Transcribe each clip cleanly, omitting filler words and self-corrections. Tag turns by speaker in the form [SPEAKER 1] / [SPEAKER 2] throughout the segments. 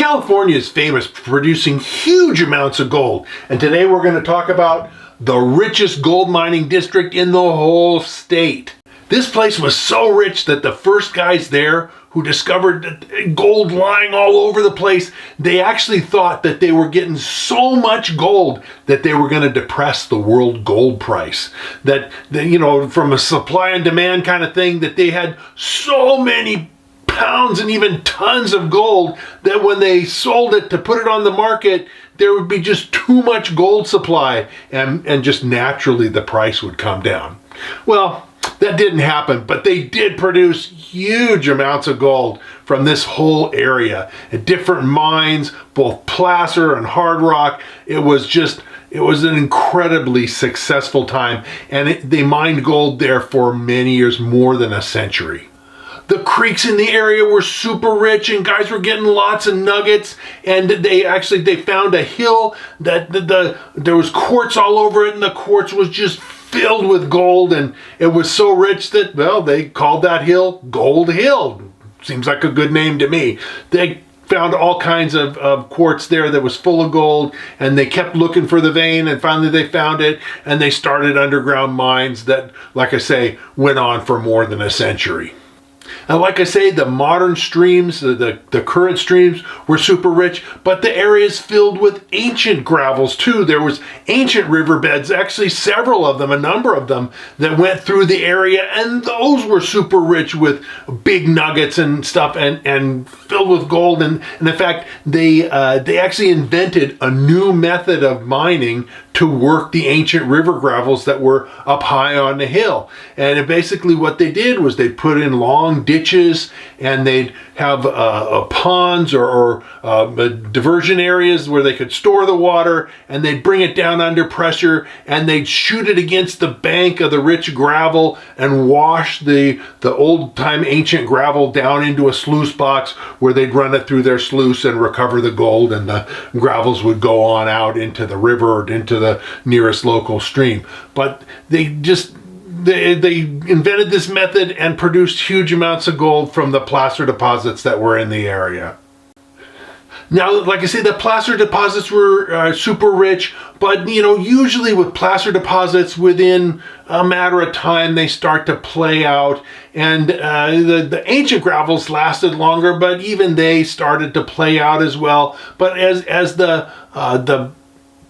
[SPEAKER 1] California is famous for producing huge amounts of gold, and today we're going to talk about the richest gold mining district in the whole state. This place was so rich that the first guys there who discovered gold lying all over the place, they actually thought that they were getting so much gold that they were going to depress the world gold price. That, from a supply and demand kind of thing, that they had so many pounds and even tons of gold that when they sold it to put it on the market, there would be just too much gold supply, and just naturally the price would come down. Well, that didn't happen, but they did produce huge amounts of gold from this whole area at different mines, both placer and hard rock. It was an incredibly successful time, and they mined gold there for many years, more than a century. The creeks in the area were super rich, and guys were getting lots of nuggets, and they found a hill that there was quartz all over it, and the quartz was just filled with gold, and it was so rich that, well, they called that hill Gold Hill. Seems like a good name to me. They found all kinds of quartz there that was full of gold, and they kept looking for the vein, and finally they found it, and they started underground mines that, like I say, went on for more than a century. And like I say, the modern streams, the current streams were super rich, but the area is filled with ancient gravels too. There was ancient riverbeds, actually several of them, a number of them, that went through the area, and those were super rich with big nuggets and stuff, and filled with gold. And in fact, they actually invented a new method of mining to work the ancient river gravels that were up high on the hill. And basically what they did was they put in long ditches, and they'd have ponds or diversion areas where they could store the water, and they'd bring it down under pressure, and they'd shoot it against the bank of the rich gravel and wash the old-time ancient gravel down into a sluice box where they'd run it through their sluice and recover the gold, and the gravels would go on out into the river or into the nearest local stream. But they invented this method and produced huge amounts of gold from the placer deposits that were in the area. Now, like I say, the placer deposits were super rich, but usually with placer deposits, within a matter of time they start to play out, and the ancient gravels lasted longer, but even they started to play out as well. But as the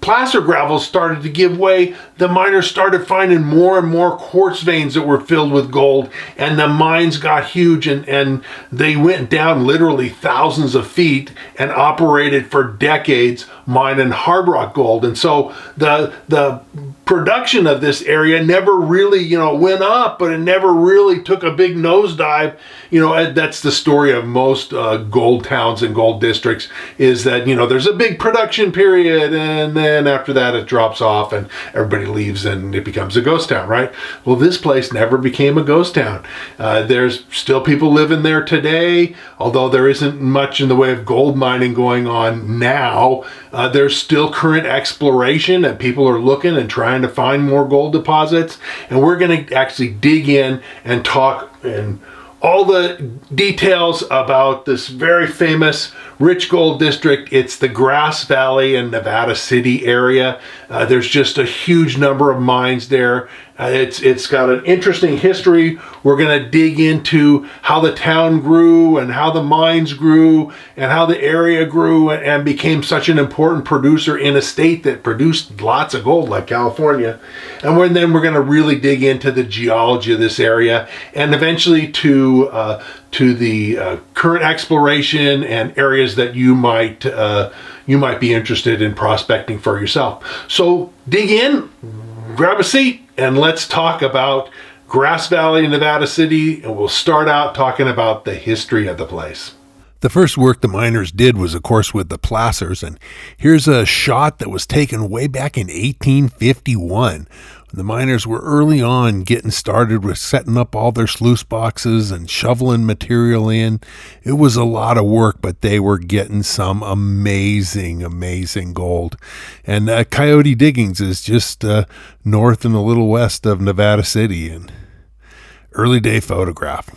[SPEAKER 1] placer gravels started to give way, the miners started finding more and more quartz veins that were filled with gold, and the mines got huge, and they went down literally thousands of feet and operated for decades mining hard rock gold. And so the production of this area never really went up, but it never really took a big nosedive. That's the story of most gold towns and gold districts, is that there's a big production period, and then after that it drops off and everybody leaves and it becomes a ghost town, right? Well, this place never became a ghost town. There's still people living there today, although there isn't much in the way of gold mining going on now. There's still current exploration, and people are looking and trying to find more gold deposits, and we're going to actually dig in and talk in all the details about this very famous rich gold district. It's the Grass Valley and Nevada City area. There's just a huge number of mines there. It's got an interesting history. We're going to dig into how the town grew and how the mines grew and how the area grew and became such an important producer in a state that produced lots of gold like California. And then we're going to really dig into the geology of this area, and eventually to the current exploration and areas that you might be interested in prospecting for yourself. So dig in, grab a seat, and let's talk about Grass Valley and Nevada City, and we'll start out talking about the history of the place. The first work the miners did was, of course, with the placers, and here's a shot that was taken way back in 1851. The miners were early on getting started with setting up all their sluice boxes and shoveling material in. It was a lot of work, but they were getting some amazing gold. And Coyote Diggings is just north and a little west of Nevada City. And early day photograph.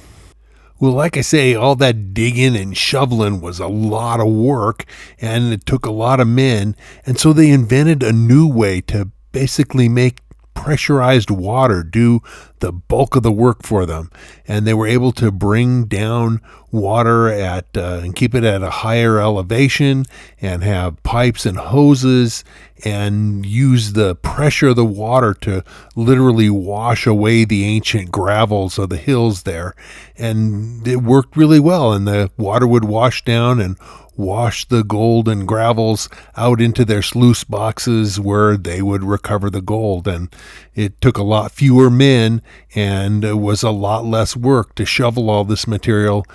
[SPEAKER 2] Well, like I say, all that digging and shoveling was a lot of work, and it took a lot of men. And so they invented a new way to basically make pressurized water do the bulk of the work for them. And they were able to bring down water and keep it at a higher elevation, and have pipes and hoses, and use the pressure of the water to literally wash away the ancient gravels of the hills there. And it worked really well, and the water would wash down and wash the gold and gravels out into their sluice boxes where they would recover the gold. And it took a lot fewer men, and it was a lot less work to shovel all this material,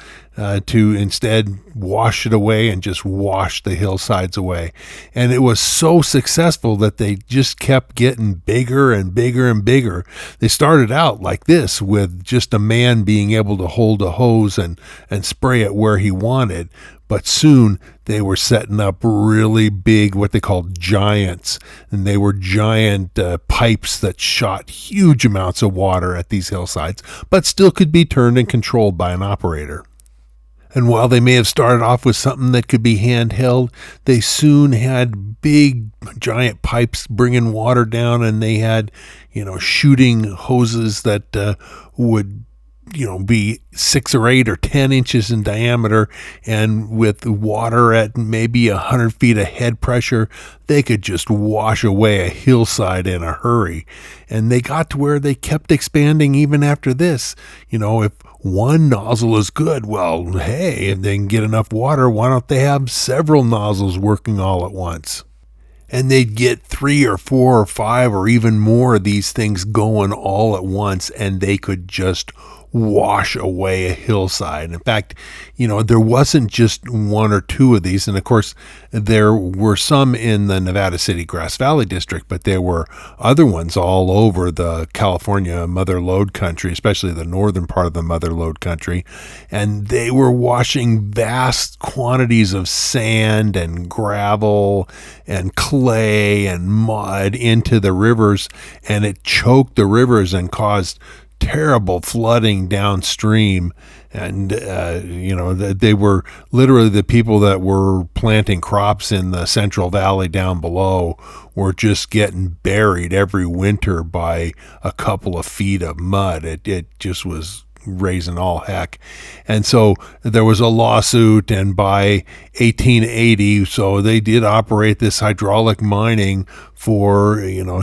[SPEAKER 2] to instead wash it away and just wash the hillsides away. And it was so successful that they just kept getting bigger and bigger and bigger. They started out like this, with just a man being able to hold a hose and spray it where he wanted. But soon they were setting up really big, what they called giants. And they were giant pipes that shot huge amounts of water at these hillsides, but still could be turned and controlled by an operator. And while they may have started off with something that could be handheld, they soon had big giant pipes bringing water down, and they had, shooting hoses that would be 6 or 8 or 10 inches in diameter, and with water at maybe 100 feet of head pressure, they could just wash away a hillside in a hurry. And they got to where they kept expanding even after this. If one nozzle is good, well, hey, if they can get enough water, why don't they have several nozzles working all at once? And they'd get 3 or 4 or 5 or even more of these things going all at once, and they could just wash away a hillside. In fact, there wasn't just 1 or 2 of these. And of course, there were some in the Nevada City Grass Valley district, but there were other ones all over the California Mother Lode country, especially the northern part of the Mother Lode country. And they were washing vast quantities of sand and gravel and clay and mud into the rivers, and it choked the rivers and caused terrible flooding downstream. And they were literally, the people that were planting crops in the Central Valley down below were just getting buried every winter by a couple of feet of mud. It just was raising all heck. And so there was a lawsuit, and by 1880, so they did operate this hydraulic mining for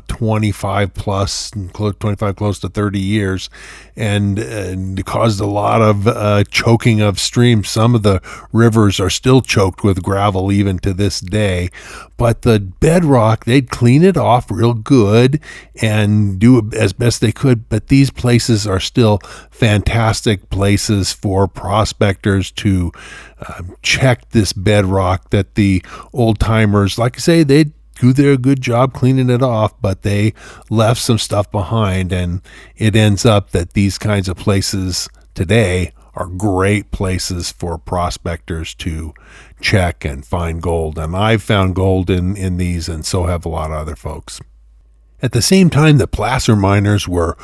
[SPEAKER 2] 25 close to 30 years, and it caused a lot of choking of streams. Some of the rivers are still choked with gravel even to this day, but the bedrock, they'd clean it off real good and do it as best they could. But these places are still fantastic places for prospectors to check this bedrock that the old timers, like I say, they do their good job cleaning it off, but they left some stuff behind, and it ends up that these kinds of places today are great places for prospectors to check and find gold. And I've found gold in these, and so have a lot of other folks. At the same time, the placer miners were,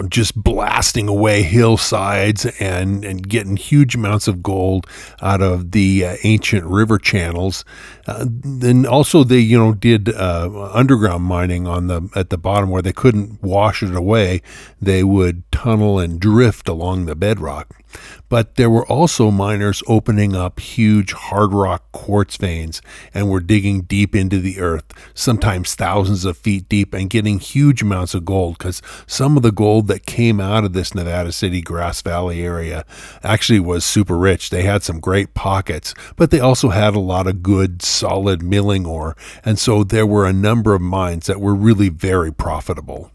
[SPEAKER 2] just blasting away hillsides and getting huge amounts of gold out of the ancient river channels. Then also they, did underground mining at the bottom where they couldn't wash it away. They would tunnel and drift along the bedrock. But there were also miners opening up huge hard rock quartz veins, and were digging deep into the earth, sometimes thousands of feet deep, and getting huge amounts of gold, because some of the gold that came out of this Nevada City Grass Valley area actually was super rich. They had some great pockets, but they also had a lot of good, solid milling ore, and so there were a number of mines that were really very profitable.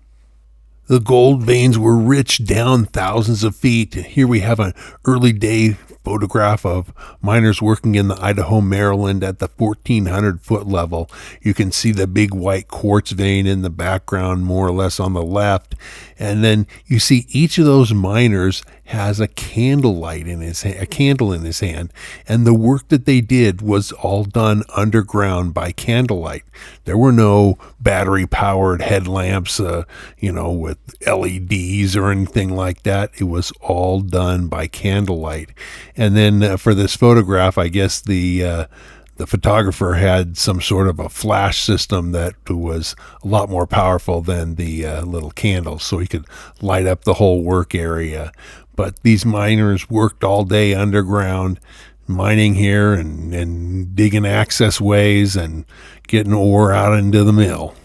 [SPEAKER 2] The gold veins were rich down thousands of feet. Here we have an early day photograph of miners working in the Idaho, Maryland at the 1,400 foot level. You can see the big white quartz vein in the background, more or less on the left. And then you see each of those miners has a candle in his hand, and the work that they did was all done underground by candlelight. There were no battery powered headlamps, with LEDs or anything like that. It was all done by candlelight. And then for this photograph, I guess the photographer had some sort of a flash system that was a lot more powerful than the little candles, so he could light up the whole work area. But these miners worked all day underground, mining here and digging access ways and getting ore out into the mill.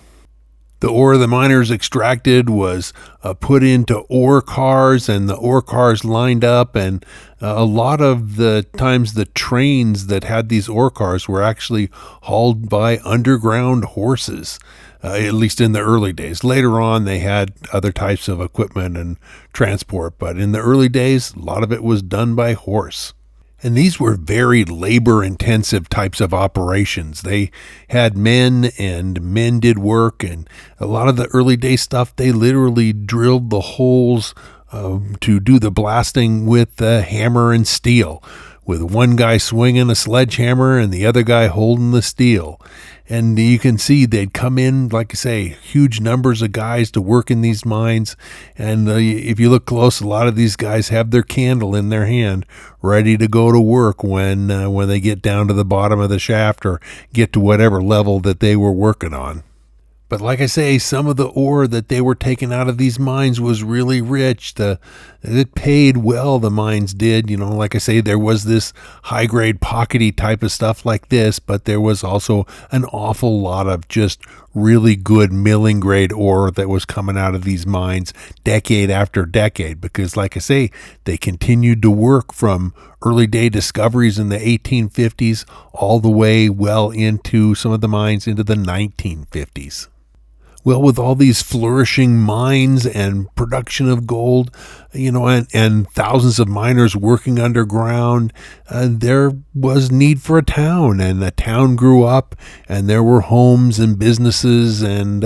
[SPEAKER 2] The ore the miners extracted was put into ore cars, and the ore cars lined up, and a lot of the times the trains that had these ore cars were actually hauled by underground horses, at least in the early days. Later on, they had other types of equipment and transport, but in the early days, a lot of it was done by horse. And these were very labor-intensive types of operations. They had men, and men did work, and a lot of the early day stuff, they literally drilled the holes to do the blasting with hammer and steel, with one guy swinging a sledgehammer and the other guy holding the steel. And you can see they'd come in, like I say, huge numbers of guys to work in these mines. And if you look close, a lot of these guys have their candle in their hand, ready to go to work when they get down to the bottom of the shaft or get to whatever level that they were working on. But like I say, some of the ore that they were taking out of these mines was really rich. It paid well, the mines did. Like I say, there was this high-grade, pockety type of stuff like this, but there was also an awful lot of just really good milling-grade ore that was coming out of these mines decade after decade, because like I say, they continued to work from early-day discoveries in the 1850s all the way well into some of the mines into the 1950s. Well, with all these flourishing mines and production of gold, and thousands of miners working underground, there was need for a town, and the town grew up, and there were homes and businesses, and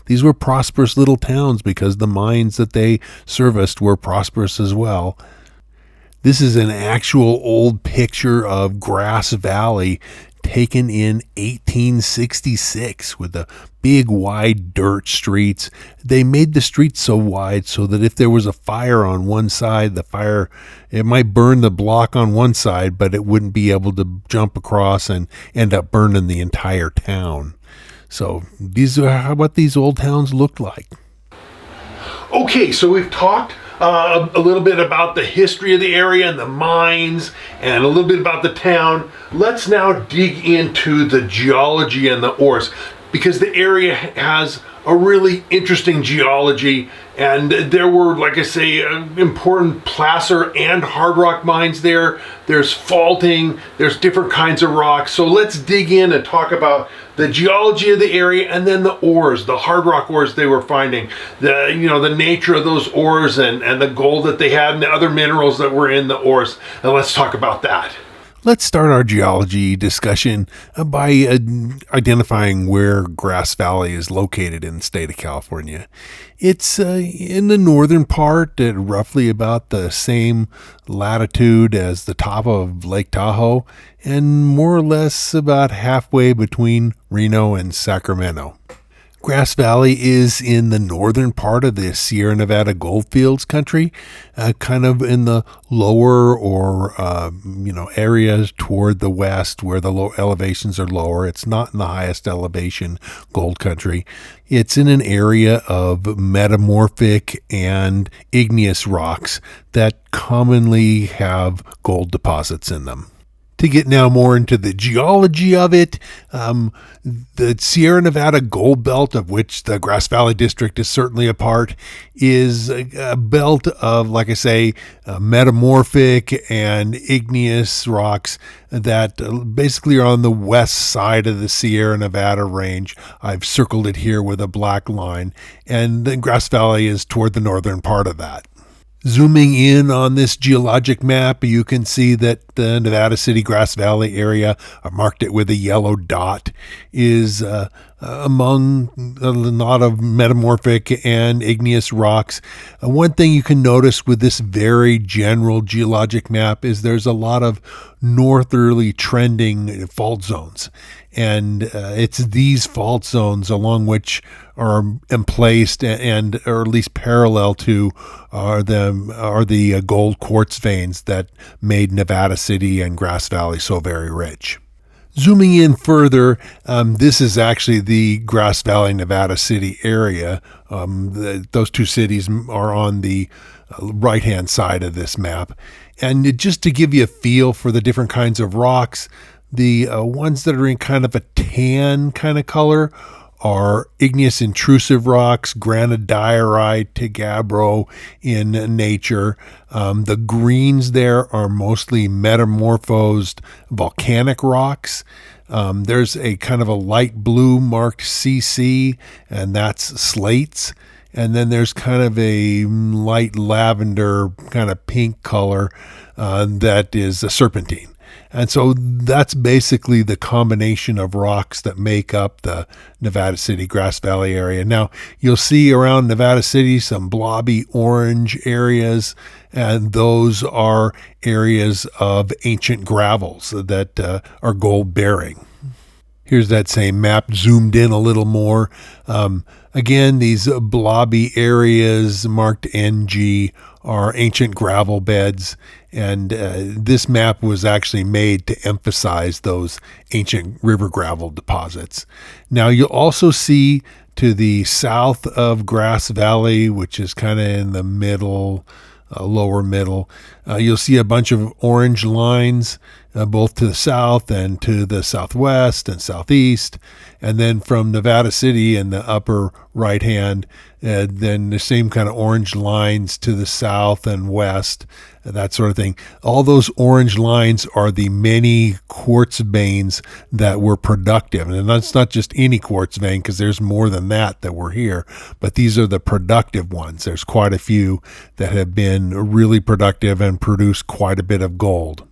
[SPEAKER 2] these were prosperous little towns because the mines that they serviced were prosperous as well. This is an actual old picture of Grass Valley taken in 1866 with the big wide dirt streets. They made the streets so wide so that if there was a fire on one side, it might burn the block on one side, but it wouldn't be able to jump across and end up burning the entire town. So these are what these old towns looked like.
[SPEAKER 1] Okay, so we've talked a little bit about the history of the area and the mines and a little bit about the town. Let's now dig into the geology and the ores, because the area has a really interesting geology, and there were, like I say, important placer and hard rock mines there. There's faulting, there's different kinds of rocks. So let's dig in and talk about the geology of the area, and then the ores, the hard rock ores they were finding, the nature of those ores and the gold that they had and the other minerals that were in the ores. And let's talk about that.
[SPEAKER 2] Let's start our geology discussion by identifying where Grass Valley is located in the state of California. It's in the northern part at roughly about the same latitude as the top of Lake Tahoe, and more or less about halfway between Reno and Sacramento. Grass Valley is in the northern part of the Sierra Nevada goldfields country, kind of in the lower or areas toward the west where the low elevations are lower. It's not in the highest elevation gold country. It's in an area of metamorphic and igneous rocks that commonly have gold deposits in them. To get now more into the geology of it, the Sierra Nevada gold belt, of which the Grass Valley District is certainly a part, is a belt of, like I say, metamorphic and igneous rocks that basically are on the west side of the Sierra Nevada range. I've circled it here with a black line, and the Grass Valley is toward the northern part of that. Zooming in on this geologic map, you can see that the Nevada City Grass Valley area, I marked it with a yellow dot, is among a lot of metamorphic and igneous rocks. One thing you can notice with this very general geologic map is there's a lot of northerly trending fault zones. And it's these fault zones along which are emplaced and or at least parallel to are the gold quartz veins that made Nevada City and Grass Valley so very rich. Zooming in further, this is actually the Grass Valley, Nevada City area. Those two cities are on the right-hand side of this map. And just to give you a feel for the different kinds of rocks, the ones that are in kind of a tan kind of color are igneous intrusive rocks, granodiorite, gabbro in nature. The greens there are mostly metamorphosed volcanic rocks. There's a kind of a light blue marked CC, and that's slates. And then there's kind of a light lavender kind of pink color that is a serpentine. And so that's basically the combination of rocks that make up the Nevada City, Grass Valley area. Now, you'll see around Nevada City some blobby orange areas, and those are areas of ancient gravels that are gold bearing. Here's that same map zoomed in a little more. Again, these blobby areas marked NG are ancient gravel beds, and this map was actually made to emphasize those ancient river gravel deposits. Now, you'll also see to the south of Grass Valley, which is kind of in the middle, lower middle, you'll see a bunch of orange lines both to the south and to the southwest and southeast. And then from Nevada City in the upper right hand, then the same kind of orange lines to the south and west, that sort of thing. All those orange lines are the many quartz veins that were productive. And that's not just any quartz vein, because there's more than that were here, but these are the productive ones. There's quite a few that have been really productive and produce quite a bit of gold.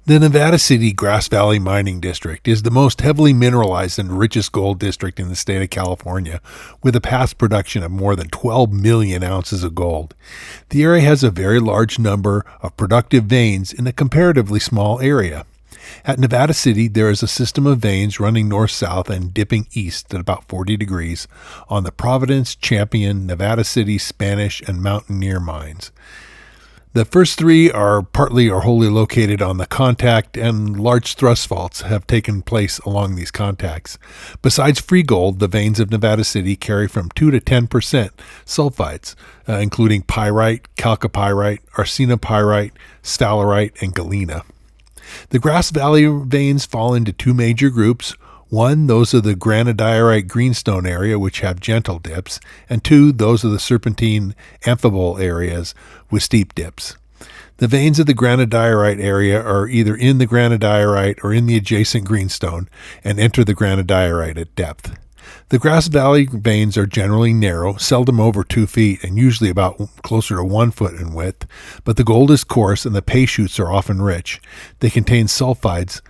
[SPEAKER 2] The Nevada City Grass Valley Mining District is the most heavily mineralized and richest gold district in the state of California, with a past production of more than 12 million ounces of gold. The area has a very large number of productive veins in a comparatively small area. At Nevada City, there is a system of veins running north-south and dipping east at about 40 degrees on the Providence, Champion, Nevada City, Spanish, and Mountaineer mines. The first three are partly or wholly located on the contact, and large thrust faults have taken place along these contacts. Besides free gold, the veins of Nevada City carry from 2 to 10% sulfides, including pyrite, chalcopyrite, arsenopyrite, staurolite, and galena. The Grass Valley veins fall into two major groups. One, those of the granodiorite greenstone area, which have gentle dips, and two, those of the serpentine amphibole areas with steep dips. The veins of the granodiorite area are either in the granodiorite or in the adjacent greenstone and enter the granodiorite at depth. The Grass Valley veins are generally narrow, seldom over 2 feet, and usually about closer to 1 foot in width, but the gold is coarse and the pay shoots are often rich. They contain sulfides,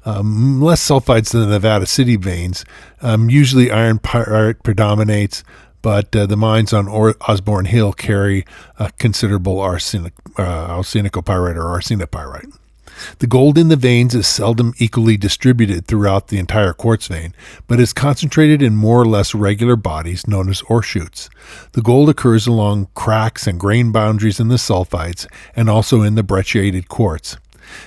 [SPEAKER 2] less sulfides than the Nevada City veins. Usually iron pyrite predominates, but the mines on Osborne Hill carry considerable arsenopyrite or arsenopyrite. The gold in the veins is seldom equally distributed throughout the entire quartz vein, but is concentrated in more or less regular bodies known as ore shoots. The gold occurs along cracks and grain boundaries in the sulfides and also in the brecciated quartz.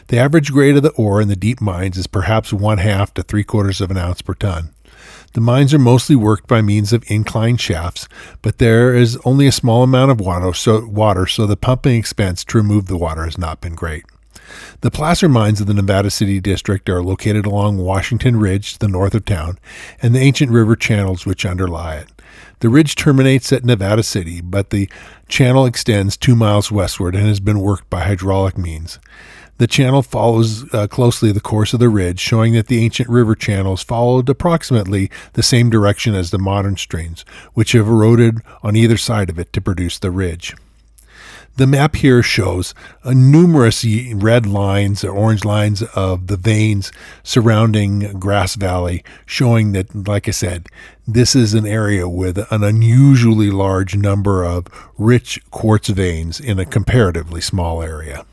[SPEAKER 2] The average grade of the ore in the deep mines is perhaps 1/2 to 3/4 of an ounce per ton. The mines are mostly worked by means of inclined shafts, but there is only a small amount of water, so the pumping expense to remove the water has not been great. The placer mines of the Nevada City District are located along Washington Ridge to the north of town and the ancient river channels which underlie it. The ridge terminates at Nevada City, but the channel extends 2 miles westward and has been worked by hydraulic means. The channel follows closely the course of the ridge, showing that the ancient river channels followed approximately the same direction as the modern streams, which have eroded on either side of it to produce the ridge. The map here shows numerous red lines or orange lines of the veins surrounding Grass Valley, showing that, like I said, this is an area with an unusually large number of rich quartz veins in a comparatively small area.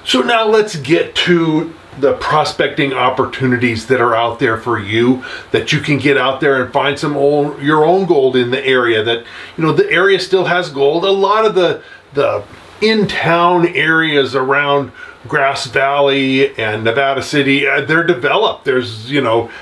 [SPEAKER 1] So now let's get to the prospecting opportunities that are out there for you, that you can get out there and find your own gold in the area. That, the area still has gold. A lot of the in-town areas around Grass Valley and Nevada City, they're developed. There's,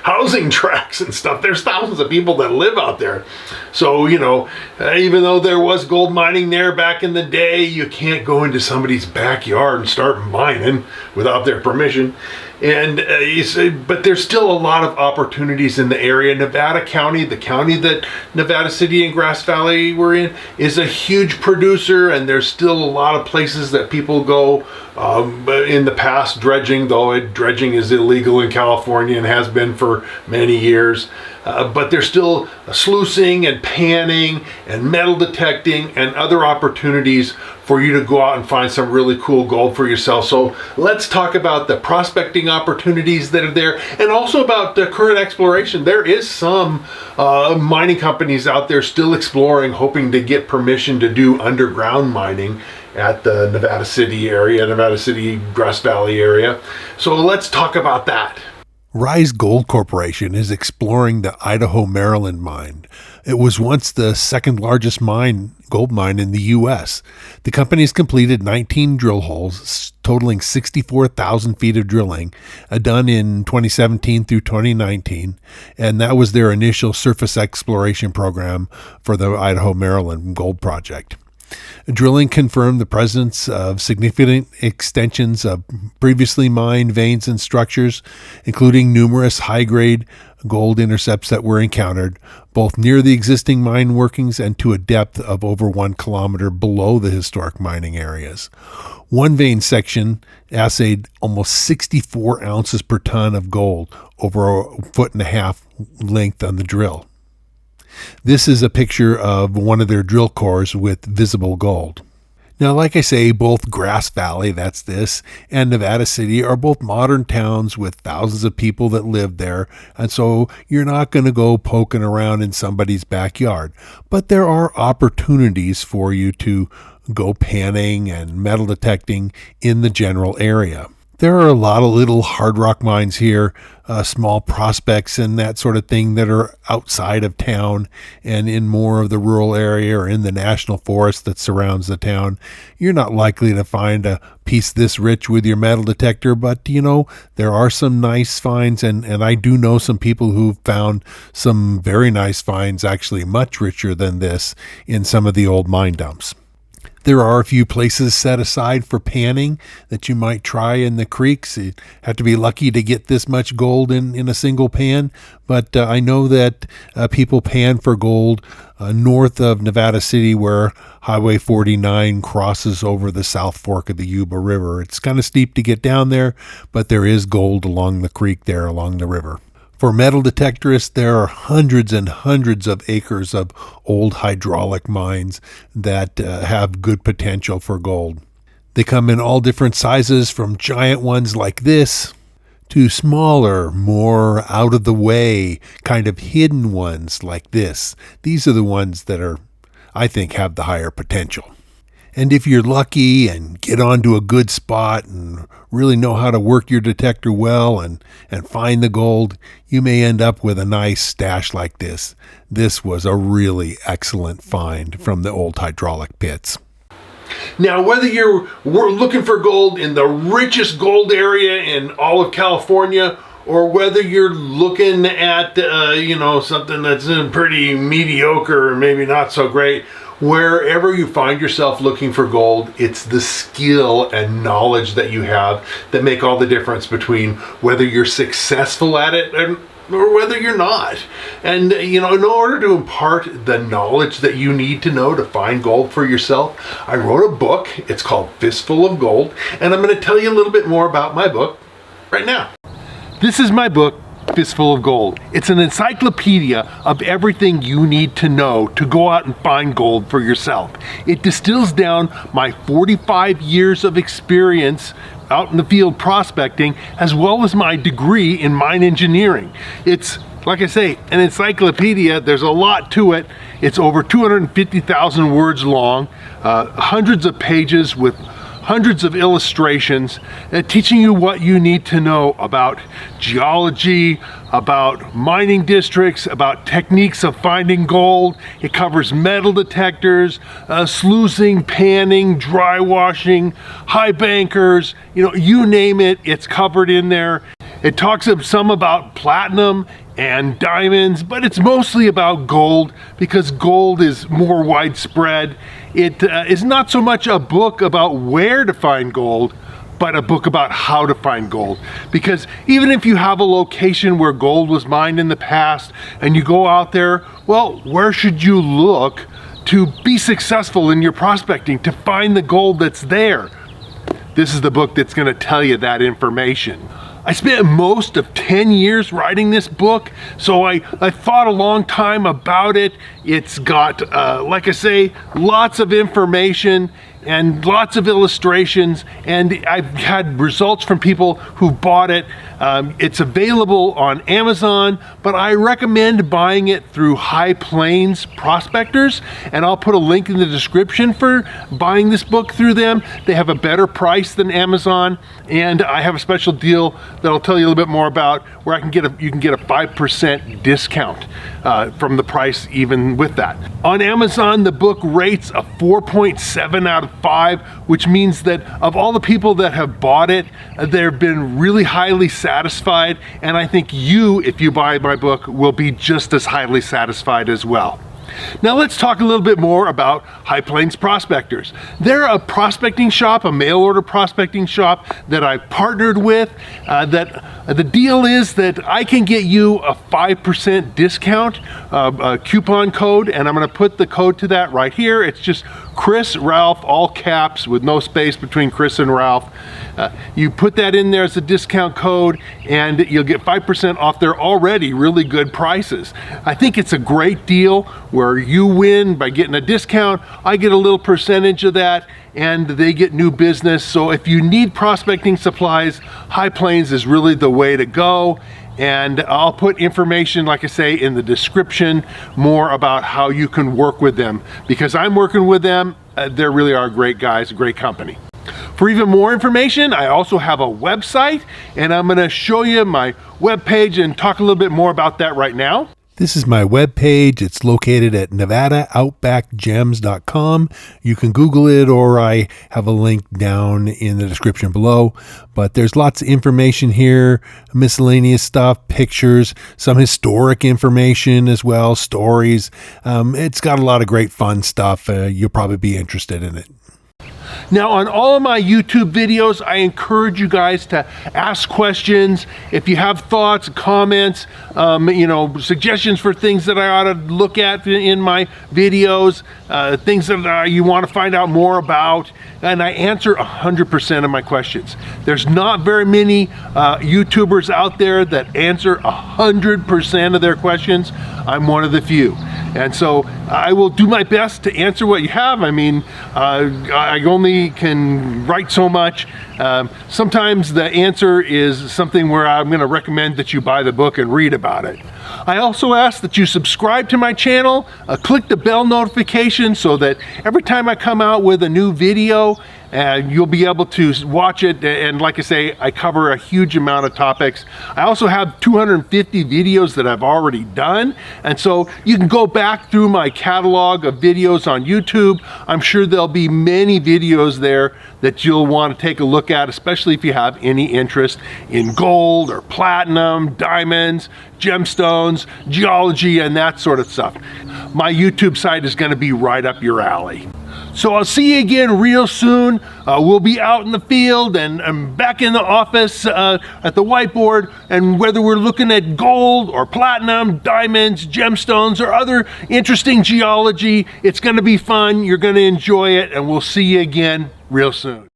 [SPEAKER 1] housing tracts and stuff. There's thousands of people that live out there. So, even though there was gold mining there back in the day, you can't go into somebody's backyard and start mining without their permission. And but there's still a lot of opportunities in the area. Nevada County, the county that Nevada City and Grass Valley were in, is a huge producer, and there's still a lot of places that people go. In the past, dredging, though dredging is illegal in California and has been for many years. But there's still sluicing and panning and metal detecting and other opportunities for you to go out and find some really cool gold for yourself. So let's talk about the prospecting opportunities that are there, and also about the current exploration. There is some mining companies out there still exploring, hoping to get permission to do underground mining at the Nevada City area, Nevada City, Grass Valley area. So let's talk about that.
[SPEAKER 2] Rise Gold Corporation is exploring the Idaho, Maryland mine. It was once the second largest gold mine in the U.S. The company has completed 19 drill holes, totaling 64,000 feet of drilling, done in 2017 through 2019, and that was their initial surface exploration program for the Idaho, Maryland gold project. Drilling confirmed the presence of significant extensions of previously mined veins and structures, including numerous high-grade gold intercepts that were encountered, both near the existing mine workings and to a depth of over 1 kilometer below the historic mining areas. One vein section assayed almost 64 ounces per ton of gold over a 1.5 foot length on the drill. This is a picture of one of their drill cores with visible gold. Now, like I say, both Grass Valley, that's this, and Nevada City are both modern towns with thousands of people that live there, and so you're not going to go poking around in somebody's backyard. But there are opportunities for you to go panning and metal detecting in the general area. There are a lot of little hard rock mines here, small prospects and that sort of thing that are outside of town and in more of the rural area or in the national forest that surrounds the town. You're not likely to find a piece this rich with your metal detector, but there are some nice finds, and I do know some people who've found some very nice finds, actually much richer than this, in some of the old mine dumps. There are a few places set aside for panning that you might try in the creeks. You have to be lucky to get this much gold in a single pan, but I know that people pan for gold north of Nevada City, where Highway 49 crosses over the South Fork of the Yuba River. It's kind of steep to get down there, but there is gold along the creek there, along the river. For metal detectorists, there are hundreds and hundreds of acres of old hydraulic mines that have good potential for gold. They come in all different sizes, from giant ones like this to smaller, more out-of-the-way, kind of hidden ones like this. These are the ones that I think, have the higher potential. And if you're lucky and get onto a good spot and really know how to work your detector well and find the gold, you may end up with a nice stash like this. This was a really excellent find from the old hydraulic pits.
[SPEAKER 1] Now, whether you're looking for gold in the richest gold area in all of California, or whether you're looking at, something that's pretty mediocre or maybe not so great, wherever you find yourself looking for gold, it's the skill and knowledge that you have that make all the difference between whether you're successful at it or whether you're not. And, in order to impart the knowledge that you need to know to find gold for yourself, I wrote a book. It's called Fistful of Gold, and I'm going to tell you a little bit more about my book right now. This is my book, Fistful of Gold. It's an encyclopedia of everything you need to know to go out and find gold for yourself. It distills down my 45 years of experience out in the field prospecting, as well as my degree in mine engineering. It's, like I say, an encyclopedia. There's a lot to it. It's over 250,000 words long, hundreds of pages with hundreds of illustrations, teaching you what you need to know about geology, about mining districts, about techniques of finding gold. It covers metal detectors, sluicing, panning, dry washing, high bankers, you name it, it's covered in there. It talks some about platinum and diamonds, but it's mostly about gold because gold is more widespread. It is not so much a book about where to find gold, but a book about how to find gold. Because even if you have a location where gold was mined in the past and you go out there, well, where should you look to be successful in your prospecting, to find the gold that's there? This is the book that's going to tell you that information. I spent most of 10 years writing this book, so I thought a long time about it. It's got, like I say, lots of information and lots of illustrations, and I've had results from people who bought it. It's available on Amazon, but I recommend buying it through High Plains Prospectors, and I'll put a link in the description for buying this book through them. They have a better price than Amazon, and I have a special deal that I'll tell you a little bit more about, where you can get a 5% discount from the price even with that. On Amazon, the book rates a 4.7 out of 5, which means that of all the people that have bought it, they've been really highly satisfied, and I think you, if you buy my book, will be just as highly satisfied as well. Now let's talk a little bit more about High Plains Prospectors. They're a prospecting shop, a mail order prospecting shop that I've partnered with. The deal is that I can get you a 5% discount, a coupon code, and I'm going to put the code to that right here. It's just Chris Ralph, all caps with no space between Chris and Ralph. You put that in there as a discount code and you'll get 5% off their already really good prices. I think it's a great deal where you win by getting a discount, I get a little percentage of that, and they get new business. So if you need prospecting supplies, High Plains is really the way to go. And I'll put information, like I say, in the description more about how you can work with them, because I'm working with them. They really are great guys, a great company. For even more information, I also have a website, and I'm going to show you my webpage and talk a little bit more about that right now.
[SPEAKER 2] This is my webpage. It's located at nevadaoutbackgems.com. You can Google it, or I have a link down in the description below. But there's lots of information here, miscellaneous stuff, pictures, some historic information as well, stories. It's got a lot of great fun stuff. You'll probably be interested in it.
[SPEAKER 1] Now, on all of my YouTube videos, I encourage you guys to ask questions. If you have thoughts, comments, suggestions for things that I ought to look at in my videos, things that you want to find out more about, and I answer 100% of my questions. There's not very many YouTubers out there that answer 100% of their questions. I'm one of the few. And so I will do my best to answer what you have. I mean, I only can write so much. Sometimes the answer is something where I'm going to recommend that you buy the book and read about it. I also ask that you subscribe to my channel, click the bell notification so that every time I come out with a new video, you'll be able to watch it. And like I say, I cover a huge amount of topics. I also have 250 videos that I've already done. And so you can go back through my catalog of videos on YouTube. I'm sure there'll be many videos there that you'll want to take a look at, especially if you have any interest in gold or platinum, diamonds, gemstones, geology, and that sort of stuff. My YouTube site is going to be right up your alley. So I'll see you again real soon. We'll be out in the field and back in the office at the whiteboard, and whether we're looking at gold or platinum, diamonds, gemstones, or other interesting geology, it's going to be fun. You're going to enjoy it, and we'll see you again real soon.